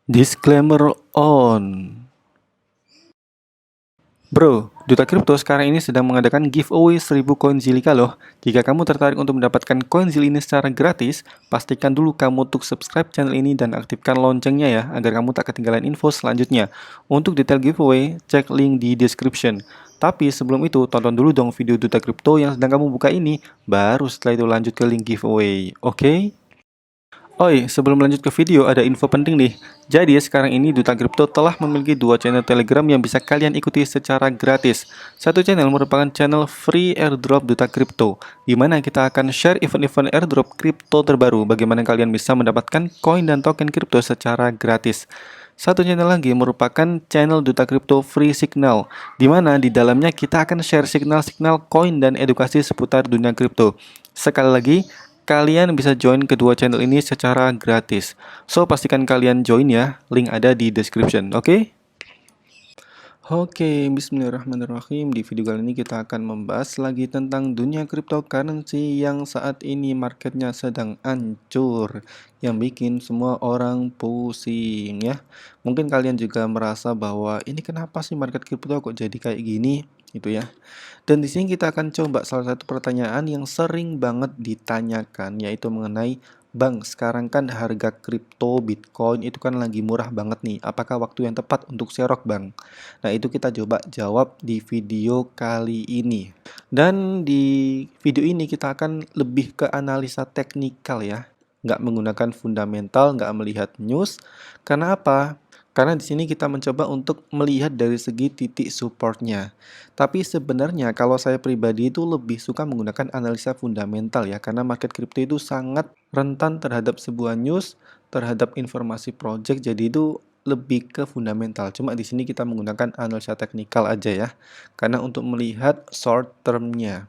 Disclaimer on. Bro, Duta Kripto sekarang ini sedang mengadakan giveaway 1000 koin Zilliqa loh. Jika kamu tertarik untuk mendapatkan koin Zil ini secara gratis, pastikan dulu kamu untuk subscribe channel ini dan aktifkan loncengnya ya, agar kamu tak ketinggalan info selanjutnya. Untuk detail giveaway, cek link di description. Tapi sebelum itu, tonton dulu dong video Duta Kripto yang sedang kamu buka ini, baru setelah itu lanjut ke link giveaway, oke? Oi, sebelum lanjut ke video, ada info penting nih. Jadi, sekarang ini Duta Kripto telah memiliki 2 channel Telegram yang bisa kalian ikuti secara gratis. Satu channel merupakan channel free airdrop Duta Kripto, di mana kita akan share event-event airdrop kripto terbaru, bagaimana kalian bisa mendapatkan koin dan token kripto secara gratis. Satu channel lagi merupakan channel Duta Kripto Free Signal, di mana di dalamnya kita akan share signal-signal koin dan edukasi seputar dunia kripto. Sekali lagi, kalian bisa join kedua channel ini secara gratis. So, pastikan kalian join ya. Link ada di description, oke? Oke, bismillahirrahmanirrahim. Di video kali ini kita akan membahas lagi tentang dunia cryptocurrency yang saat ini marketnya sedang hancur, yang bikin semua orang pusing ya. Mungkin kalian juga merasa bahwa ini kenapa sih market crypto kok jadi kayak gini, gitu ya. Dan di sini kita akan coba salah satu pertanyaan yang sering banget ditanyakan, yaitu mengenai Bang, sekarang kan harga kripto Bitcoin itu kan lagi murah banget nih. Apakah waktu yang tepat untuk serok, Bang? Nah, itu kita coba jawab di video kali ini. Dan di video ini kita akan lebih ke analisa teknikal ya. Nggak menggunakan fundamental, nggak melihat news. Karena apa? Karena di sini kita mencoba untuk melihat dari segi titik supportnya. Tapi sebenarnya kalau saya pribadi itu lebih suka menggunakan analisa fundamental ya. Karena market crypto itu sangat rentan terhadap sebuah news, terhadap informasi project. Jadi itu lebih ke fundamental. Cuma di sini kita menggunakan analisa teknikal aja ya. Karena untuk melihat short termnya.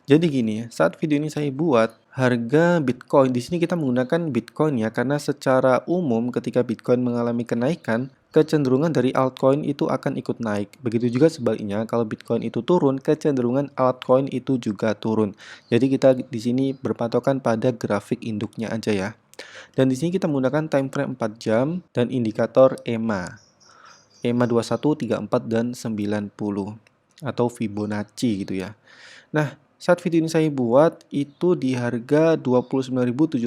Jadi gini, saat video ini saya buat, harga Bitcoin di sini kita menggunakan Bitcoin ya, karena secara umum ketika Bitcoin mengalami kenaikan, kecenderungan dari altcoin itu akan ikut naik. Begitu juga sebaliknya, kalau Bitcoin itu turun, kecenderungan altcoin itu juga turun. Jadi kita di sini berpatokan pada grafik induknya aja ya. Dan di sini kita menggunakan time frame 4 jam dan indikator EMA. EMA 21, 34, dan 90 atau Fibonacci gitu ya. Nah, saat video ini saya buat itu di harga 29.750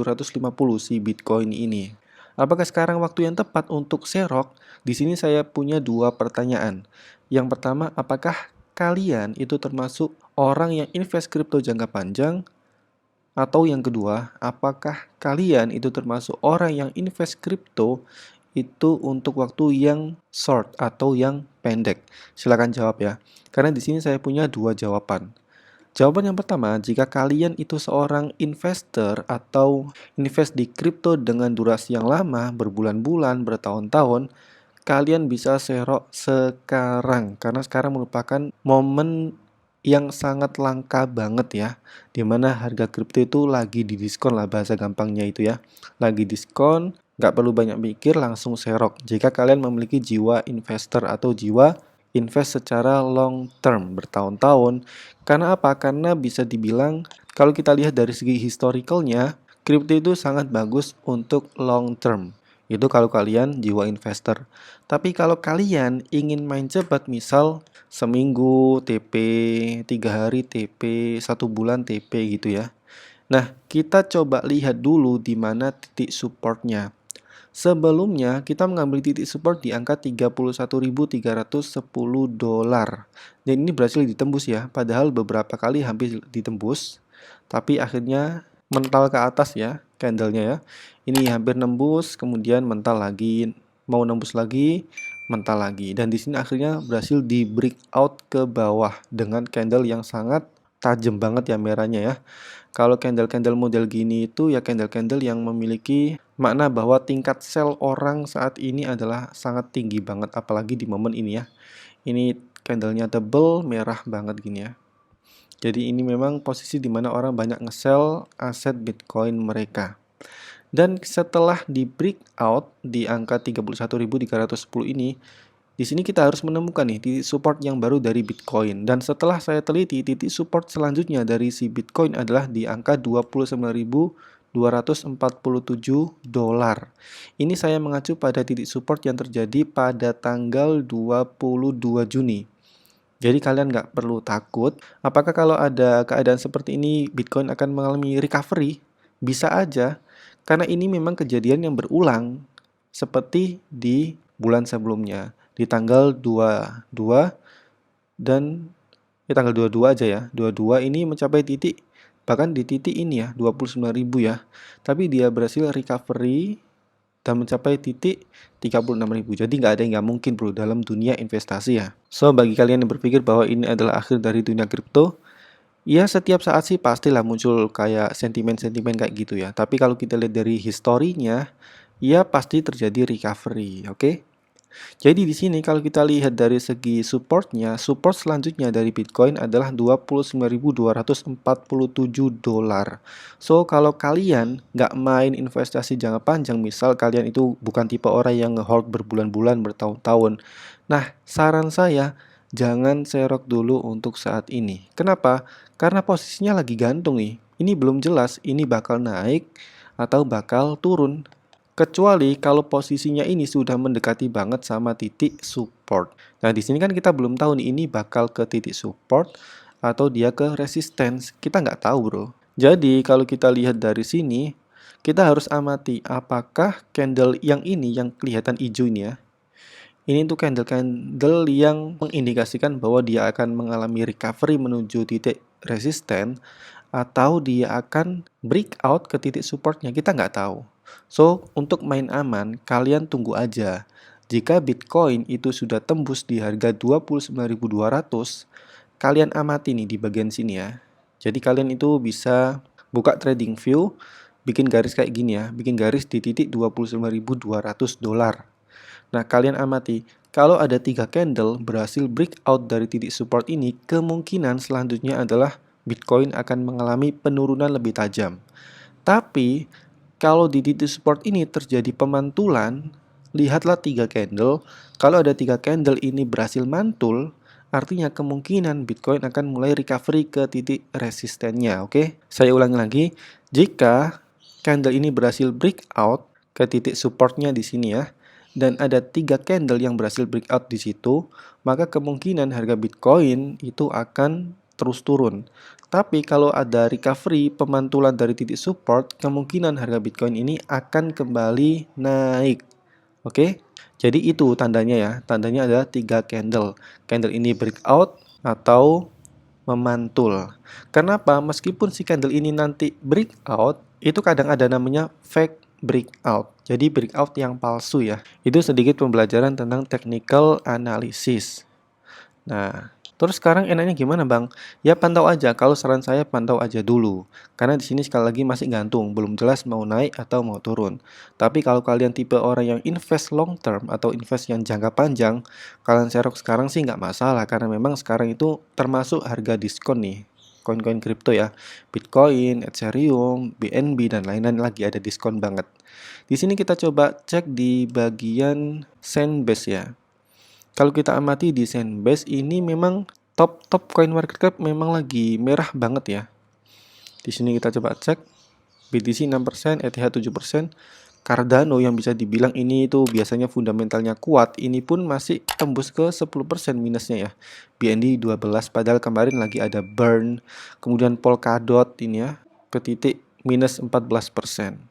si Bitcoin ini. Apakah sekarang waktu yang tepat untuk serok? Di sini saya punya 2 pertanyaan. Yang pertama, apakah kalian itu termasuk orang yang invest kripto jangka panjang? Atau yang kedua, apakah kalian itu termasuk orang yang invest kripto itu untuk waktu yang short atau yang pendek? Silakan jawab ya. Karena di sini saya punya 2 jawaban. Jawaban yang pertama, jika kalian itu seorang investor atau invest di kripto dengan durasi yang lama, berbulan-bulan, bertahun-tahun, kalian bisa serok sekarang. Karena sekarang merupakan momen yang sangat langka banget ya, dimana harga kripto itu lagi didiskon lah bahasa gampangnya itu ya. Lagi diskon, nggak perlu banyak mikir, langsung serok. Jika kalian memiliki jiwa investor atau jiwa invest secara long term, bertahun-tahun. Karena apa? Karena bisa dibilang kalau kita lihat dari segi historicalnya, kripto itu sangat bagus untuk long term. Itu kalau kalian jiwa investor. Tapi kalau kalian ingin main cepat, misal seminggu TP, 3 hari TP, 1 bulan TP gitu ya. Nah, kita coba lihat dulu di mana titik supportnya. Sebelumnya, kita mengambil titik support di angka 31.310 dolar. Dan ini berhasil ditembus ya, padahal beberapa kali hampir ditembus. Tapi akhirnya mental ke atas ya, candlenya ya. Ini hampir nembus, kemudian mental lagi, mau nembus lagi, mental lagi. Dan di sini akhirnya berhasil di breakout ke bawah dengan candle yang sangat tajam banget ya merahnya ya. Kalau candle-candle model gini itu ya candle-candle yang memiliki makna bahwa tingkat sell orang saat ini adalah sangat tinggi banget, apalagi di momen ini ya. Ini candlenya tebel, merah banget gini ya. Jadi ini memang posisi di mana orang banyak nge-sell aset Bitcoin mereka. Dan setelah di breakout di angka 31.310 ini, di sini kita harus menemukan nih titik support yang baru dari Bitcoin. Dan setelah saya teliti, titik support selanjutnya dari si Bitcoin adalah di angka $247. Ini saya mengacu pada titik support yang terjadi pada tanggal 22 Juni. Jadi kalian nggak perlu takut. Apakah kalau ada keadaan seperti ini Bitcoin akan mengalami recovery? Bisa aja, karena ini memang kejadian yang berulang seperti di bulan sebelumnya. Di tanggal 22 dan tanggal 22 aja ya. 22 ini mencapai titik, bahkan di titik ini ya, 29.000 ya. Tapi dia berhasil recovery dan mencapai titik 36.000. Jadi nggak ada yang nggak mungkin bro dalam dunia investasi ya. So bagi kalian yang berpikir bahwa ini adalah akhir dari dunia kripto, ya setiap saat sih pastilah muncul kayak sentimen-sentimen kayak gitu ya. Tapi kalau kita lihat dari historinya, ya pasti terjadi recovery, oke? Jadi di sini kalau kita lihat dari segi supportnya, support selanjutnya dari Bitcoin adalah $29.247. So kalau kalian nggak main investasi jangka panjang, misal kalian itu bukan tipe orang yang nge-hold berbulan-bulan, bertahun-tahun. Nah, saran saya jangan serok dulu untuk saat ini. Kenapa? Karena posisinya lagi gantung nih. Ini belum jelas ini bakal naik atau bakal turun. Kecuali kalau posisinya ini sudah mendekati banget sama titik support. Nah, di sini kan kita belum tahu nih ini bakal ke titik support atau dia ke resistance. Kita nggak tahu, bro. Jadi, kalau kita lihat dari sini, kita harus amati apakah candle yang ini yang kelihatan hijau ini ya. Ini tuh candle-candle yang mengindikasikan bahwa dia akan mengalami recovery menuju titik resisten atau dia akan breakout ke titik supportnya, kita nggak tahu. So, untuk main aman, kalian tunggu aja. Jika Bitcoin itu sudah tembus di harga 29.200, kalian amati nih di bagian sini ya. Jadi kalian itu bisa buka trading view, bikin garis kayak gini ya, bikin garis di titik $29.200. Nah, kalian amati, kalau ada 3 candle berhasil breakout dari titik support ini, kemungkinan selanjutnya adalah Bitcoin akan mengalami penurunan lebih tajam. Tapi, kalau di titik support ini terjadi pemantulan, lihatlah 3 candle. Kalau ada 3 candle ini berhasil mantul, artinya kemungkinan Bitcoin akan mulai recovery ke titik resistennya, oke? Saya ulangi lagi, jika candle ini berhasil breakout ke titik supportnya di sini ya, dan ada 3 candle yang berhasil breakout di situ, maka kemungkinan harga Bitcoin itu akan terus turun. Tapi kalau ada recovery pemantulan dari titik support, kemungkinan harga Bitcoin ini akan kembali naik. Oke? Jadi itu tandanya ya. Tandanya ada 3 candle. Candle ini breakout atau memantul. Kenapa? Meskipun si candle ini nanti breakout, itu kadang ada namanya fake breakout. Jadi breakout yang palsu ya. Itu sedikit pembelajaran tentang technical analysis. Nah, terus sekarang enaknya gimana, Bang? Ya pantau aja. Kalau saran saya pantau aja dulu. Karena di sini sekali lagi masih gantung, belum jelas mau naik atau mau turun. Tapi kalau kalian tipe orang yang invest long term atau invest yang jangka panjang, kalian serok sekarang sih nggak masalah karena memang sekarang itu termasuk harga diskon nih. Koin-koin kripto ya. Bitcoin, Ethereum, BNB dan lain-lain lagi ada diskon banget. Di sini kita coba cek di bagian Sandbase ya. Kalau kita amati di Sandbase ini memang top coin market cap memang lagi merah banget ya. Di sini kita coba cek BTC 6%, ETH 7%, Cardano yang bisa dibilang ini itu biasanya fundamentalnya kuat, ini pun masih tembus ke 10% minusnya ya. BNB 12 padahal kemarin lagi ada burn. Kemudian Polkadot ini ya ke titik minus 14%.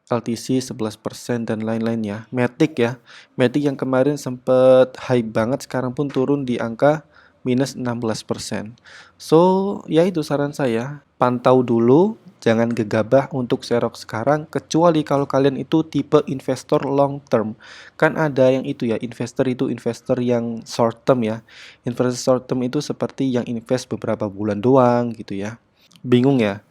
LTC 11% dan lain-lainnya. Matic ya. Matic yang kemarin sempat hype banget sekarang pun turun di angka minus 16%. So, ya itu saran saya. Pantau dulu, jangan gegabah untuk serok sekarang kecuali kalau kalian itu tipe investor long term. Kan ada yang itu ya, investor itu investor yang short term ya. Investor short term itu seperti yang invest beberapa bulan doang gitu ya. Bingung ya?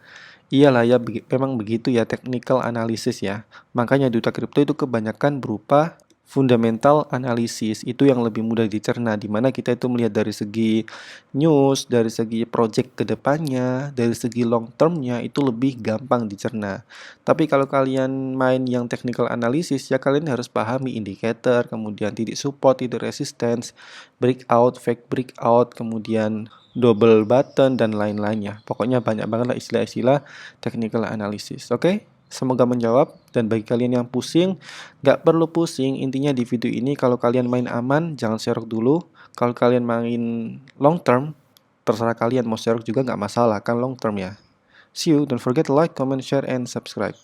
Iyalah ya, memang begitu ya technical analysis ya. Makanya duta kripto itu kebanyakan berupa fundamental analisis itu yang lebih mudah dicerna, di mana kita itu melihat dari segi news, dari segi project ke depannya, dari segi long term-nya itu lebih gampang dicerna. Tapi kalau kalian main yang technical analysis, ya kalian harus pahami indikator, kemudian titik support, titik resistance, breakout, fake breakout, kemudian double button, dan lain-lainnya. Pokoknya banyak banget lah istilah-istilah technical analysis. Oke? Semoga menjawab, dan bagi kalian yang pusing, nggak perlu pusing, intinya di video ini kalau kalian main aman, jangan serok dulu. Kalau kalian main long term, terserah kalian mau serok juga nggak masalah, kan long term ya. See you, don't forget to like, comment, share, and subscribe.